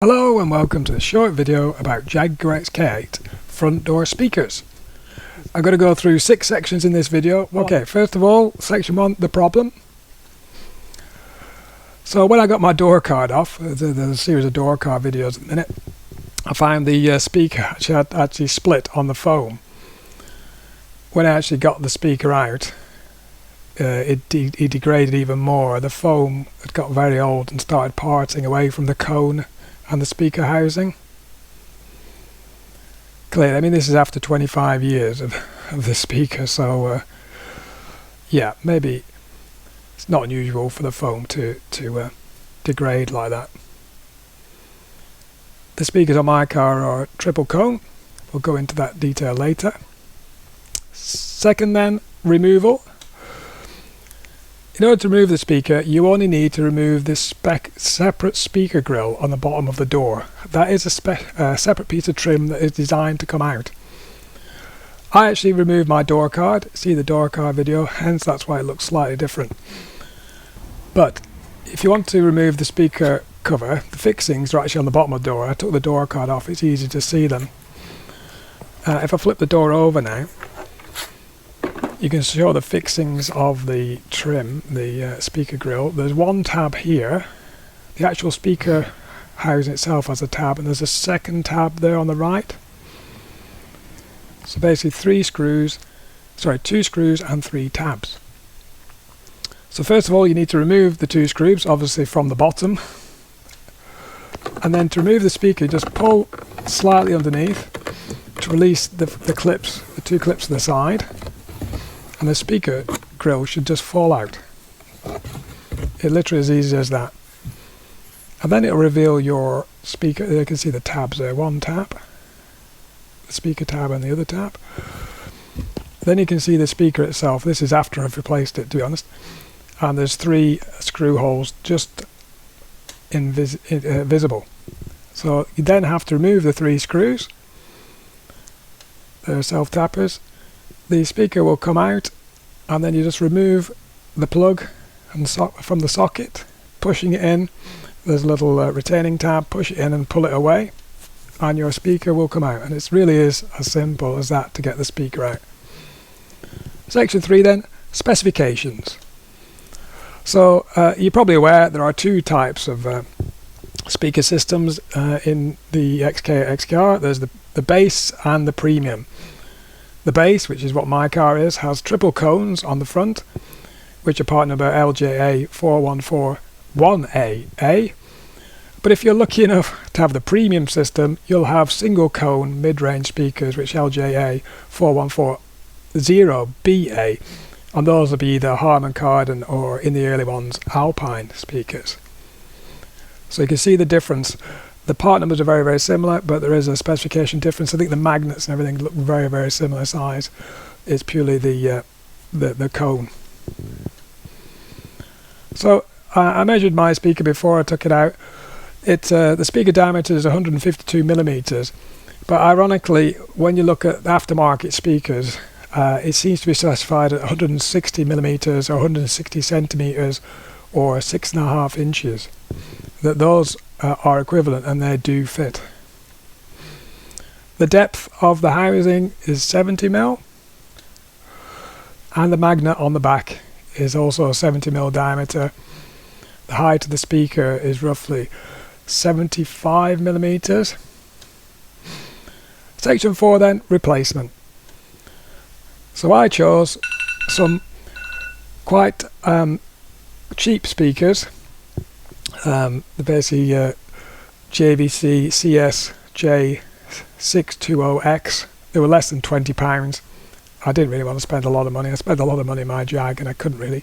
Hello and welcome to a short video about Jaguar XK8 front door speakers. I'm going to go through 6 sections in this video. Okay, first of all, section 1, the problem. So when I got my door card off, there's a series of door card videos at the minute, I found the speaker actually split on the foam. When I actually got the speaker out, it degraded even more. The foam had got very old and started parting away from the cone and the speaker housing. Clearly, I mean, this is after 25 years of the speaker, so yeah, maybe it's not unusual for the foam to degrade like that. The speakers on my car are triple cone. We'll go into that detail later. Second then, removal. In order to remove the speaker, you only need to remove this separate speaker grill on the bottom of the door. That is a separate piece of trim that is designed to come out. I actually removed my door card. See the door card video, hence that's why it looks slightly different. But if you want to remove the speaker cover, the fixings are actually on the bottom of the door. I took the door card off, it's easy to see them. If I flip the door over now, you can show the fixings of the trim, the speaker grill. There's one tab here. The actual speaker housing itself has a tab, and there's a second tab there on the right. So basically 2 screws and 3 tabs. So first of all, you need to remove the 2 screws, obviously from the bottom. And then to remove the speaker, just pull slightly underneath to release the clips, the 2 clips to the side. And the speaker grill should just fall out. It literally is as easy as that. And then it'll reveal your speaker. You can see the tabs there. One tab, the speaker tab, and the other tab. Then you can see the speaker itself. This is after I've replaced it, to be honest. And there's 3 screw holes just visible. So you then have to remove the 3 screws. They're self-tappers. The speaker will come out, and then you just remove the plug and from the socket, pushing it in. There's a little retaining tab, push it in and pull it away, and your speaker will come out. And it really is as simple as that to get the speaker out. Section 3 then, specifications. So you're probably aware there are 2 types of speaker systems in the XKR. There's the base and the premium. The base, which is what my car is, has triple cones on the front, which are part number LJA4141AA. But if you're lucky enough to have the premium system, you'll have single cone mid-range speakers, which LJA4140BA, and those will be either Harman Kardon or, in the early ones, Alpine speakers. So you can see the difference. The part numbers are very, very similar, but there is a specification difference. I think the magnets and everything look very, very similar size. It's purely the cone. So I measured my speaker before I took it out. The speaker diameter is 152 millimeters, but ironically, when you look at aftermarket speakers, it seems to be specified at 160 millimeters or 160 centimeters or 6.5 inches. That those are equivalent, and they do fit. The depth of the housing is 70 mm, and the magnet on the back is also 70 mm diameter. The height of the speaker is roughly 75 millimeters. Section 4 then, replacement. So I chose some quite cheap speakers. Basically JVC CS-J620X. They were less than £20. I didn't really want to spend a lot of money. I spent a lot of money in my Jag, and I couldn't really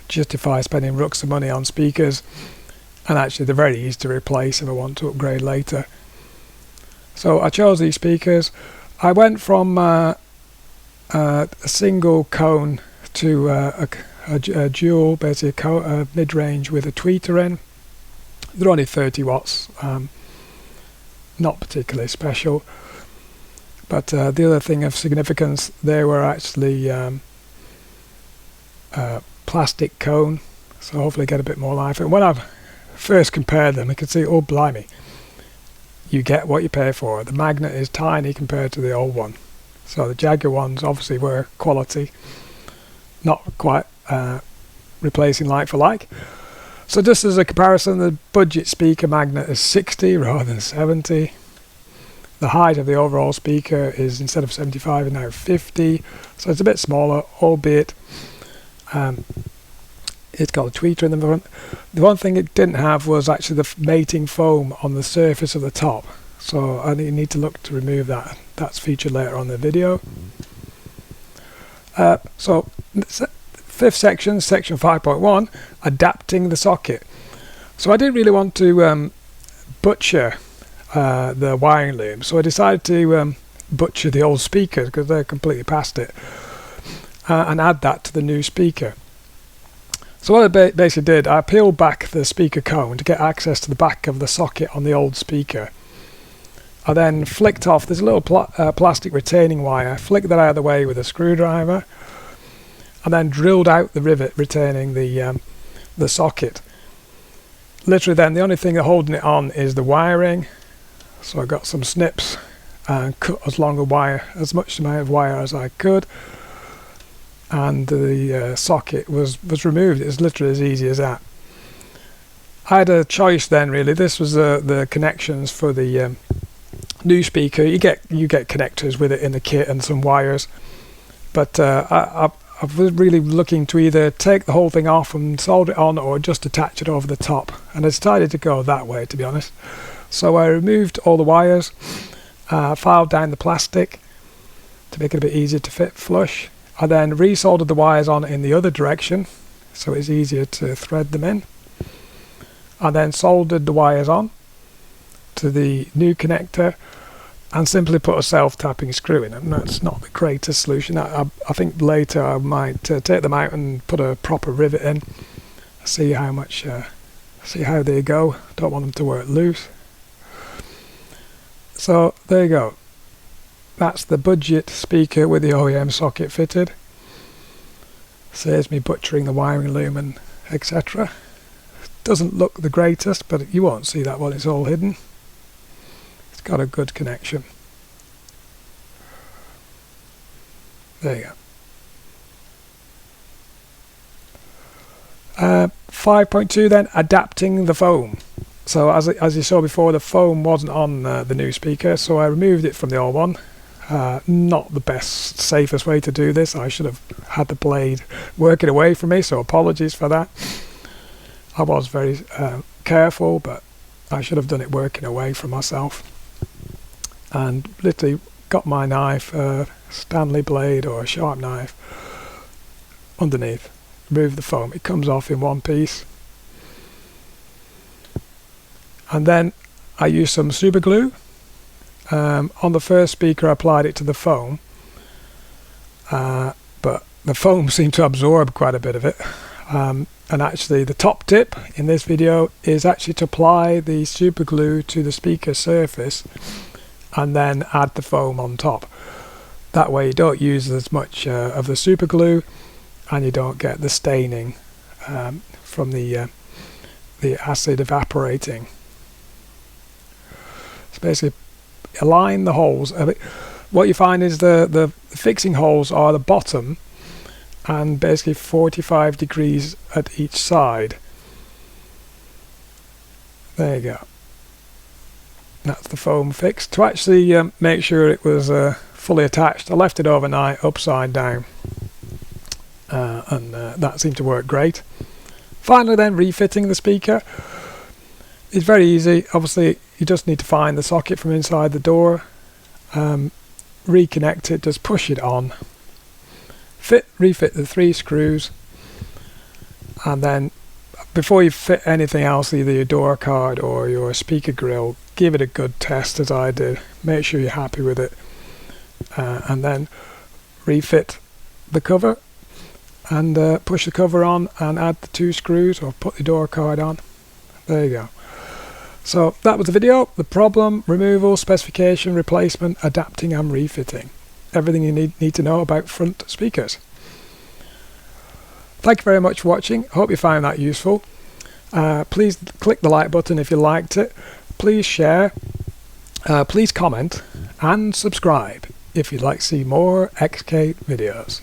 justify spending rucks of money on speakers. And actually they're very easy to replace if I want to upgrade later. So I chose these speakers. I went from a single cone to a dual, basically mid-range with a tweeter in. They're only 30 watts, not particularly special. But the other thing of significance, they were actually plastic cone, so hopefully get a bit more life. And when I've first compared them, you can see, oh blimey, you get what you pay for. The magnet is tiny compared to the old one. So the Jaguar ones obviously were quality, not quite replacing like for like. So just as a comparison, the budget speaker magnet is 60 rather than 70. The height of the overall speaker is, instead of 75, is now 50. So it's a bit smaller, albeit it's got a tweeter in the front. The one thing it didn't have was actually the mating foam on the surface of the top. So I need to look to remove that. That's featured later on in the video. So fifth section, section 5.1, adapting the socket. So I didn't really want to butcher the wiring loom, so I decided to butcher the old speakers because they're completely past it, and add that to the new speaker. So what I basically did, I peeled back the speaker cone to get access to the back of the socket on the old speaker. I then flicked off, there's a little plastic retaining wire, flicked that out of the way with a screwdriver, and then drilled out the rivet retaining the socket. Literally then the only thing holding it on is the wiring. So I got some snips and cut as long a wire, as much amount of wire as I could, and the socket was removed. It's literally as easy as that. I had a choice then, really. This was the connections for the new speaker. You get connectors with it in the kit and some wires, but I was really looking to either take the whole thing off and solder it on, or just attach it over the top, and I decided to go that way, to be honest. So I removed all the wires, filed down the plastic to make it a bit easier to fit flush. I then resoldered the wires on in the other direction, so it's easier to thread them in. I then soldered the wires on to the new connector and simply put a self-tapping screw in. And that's not the greatest solution. I think later I might take them out and put a proper rivet in, see how they go. Don't want them to work loose. So there you go. That's the budget speaker with the OEM socket fitted. Saves me butchering the wiring loom and etc. Doesn't look the greatest, but you won't see that while it's all hidden. It's got a good connection. There you go. 5.2 then, adapting the foam. So as you saw before, the foam wasn't on the new speaker, so I removed it from the old one. Not the best, safest way to do this. I should have had the blade working away from me, so apologies for that. I was very careful, but I should have done it working away from myself. And literally got my knife, Stanley blade or a sharp knife, underneath. Remove the foam. It comes off in one piece. And then I used some super glue. On the first speaker I applied it to the foam, but the foam seemed to absorb quite a bit of it. And actually the top tip in this video is actually to apply the super glue to the speaker surface and then add the foam on top. That way you don't use as much of the super glue, and you don't get the staining from the acid evaporating. So basically align the holes. What you find is the fixing holes are the bottom and basically 45 degrees at each side. There you go. That's the foam fixed. To actually make sure it was fully attached, I left it overnight upside down, and that seemed to work great. Finally then, refitting the speaker. It's very easy. Obviously you just need to find the socket from inside the door, reconnect it, just push it on, refit the 3 screws, and then before you fit anything else, either your door card or your speaker grill, give it a good test as I did. Make sure you're happy with it, and then refit the cover and push the cover on and add the 2 screws or put the door card on. There you go. So that was the video. The problem, removal, specification, replacement, adapting and refitting. Everything you need to know about front speakers. Thank you very much for watching. Hope you found that useful. Please click the like button if you liked it. Please share. Please comment and subscribe if you'd like to see more XK videos.